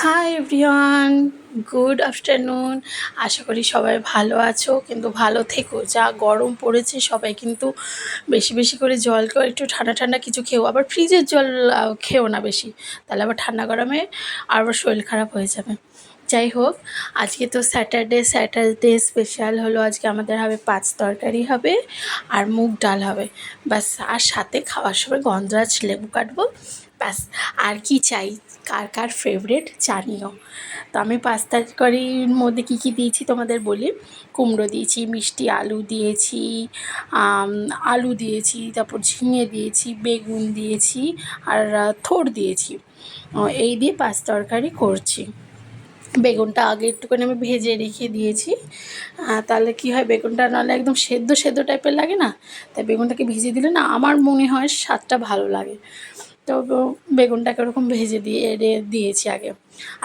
High everyone, good afternoon. আশা করি সবাই ভালো আছো, কিন্তু ভালো থেকো। যা গরম পড়েছে, সবাই কিন্তু বেশি বেশি করে জল খাও, একটু ঠান্ডা ঠান্ডা কিছু খেও। আবার ফ্রিজের জল খেও না বেশি, তাহলে আবার ঠান্ডা গরমে আবার শরীর খারাপ হয়ে যাবে। যাই হোক, আজকে তো স্যাটারডে স্পেশাল হলো। আজকে আমাদের হবে পাঁচ তরকারি হবে আর মুগ ডাল হবে, ব্যাস। আর সাথে খাওয়ার সময় গন্ধরাজ লেবু কাটবো, ব্যাস। আর কি চাই? কার কার ফেভারিট জানিও। তো আমি পাঁচ তরকারির মধ্যে কী কী দিয়েছি তোমাদের বলি। কুমড়ো দিয়েছি, মিষ্টি আলু দিয়েছি, আলু দিয়েছি, তারপর ঝিঙে দিয়েছি, বেগুন দিয়েছি, আর থোড় দিয়েছি। এই দিয়ে পাঁচ তরকারি করছি। বেগুনটা আগে একটুখানি আমি ভেজে রেখে দিয়েছি, তাহলে কী হয়, বেগুনটা নাহলে একদম সেদ্ধ সেদ্ধ টাইপের লাগে না, তাই বেগুনটাকে ভেজে দিলে না আমার মনে হয় স্বাদটা ভালো লাগে। তো বেগুনটাকে ওরকম ভেজে দিয়েছি আগে।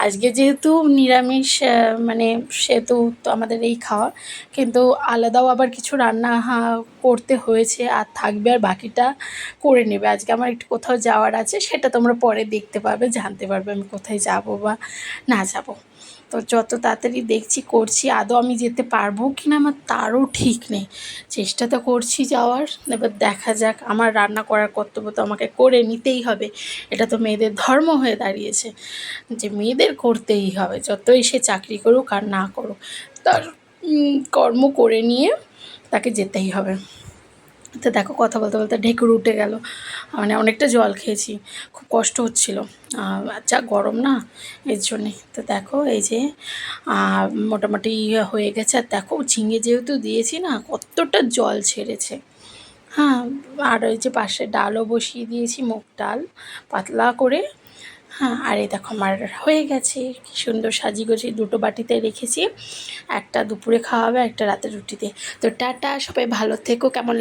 আজকে যেহেতু নিরামিষ, মানে সেহেতু তো আমাদের এই খাওয়া, কিন্তু আলাদাও আবার কিছু রান্না করতে হয়েছে আর থাকবে, আর বাকিটা করে নেবে। আজকে আমার একটু কোথাও যাওয়ার আছে, সেটা তোমরা পরে দেখতে পারবে, জানতে পারবে আমি কোথায় যাব বা না যাব। তো যত তাড়াতাড়ি দেখছি করছি, আদৌ আমি যেতে পারবো কি না আমার তারও ঠিক নেই। চেষ্টা তো করছি যাওয়ার, এবার দেখা যাক। আমার রান্না করার কর্তব্য তো আমাকে করে নিতেই হবে, এটা তো মেয়েদের ধর্ম হয়ে দাঁড়িয়েছে যে মেয়েদের করতেই হবে, যতই সে চাকরি করুক আর না করুক, তার কর্ম করে নিয়ে তাকে যেতেই হবে। তো দেখো, কথা বলতে বলতে ঢেকুর উঠে গেল, মানে অনেকটা জল খেয়েছি, খুব কষ্ট হচ্ছিল, যা গরম না, এর জন্যে। তো দেখো এই যে মোটামুটি হয়ে গেছে। আর দেখো ঝিঙে যেহেতু দিয়েছি না, কতটা জল ছেড়েছে। হ্যাঁ, আর ওই যে পাশে ডালও বসিয়ে দিয়েছি, মুগ ডাল পাতলা করে। হ্যাঁ, আর এই দেখো আমার হয়ে গেছে, কী সুন্দর সাজিয়ে গুছিয়ে দুটো বাটিতে রেখেছি। একটা দুপুরে খাওয়া হবে, একটা রাতের রুটিতে। তো টাটা, সবাই ভালো থেকো। কেমন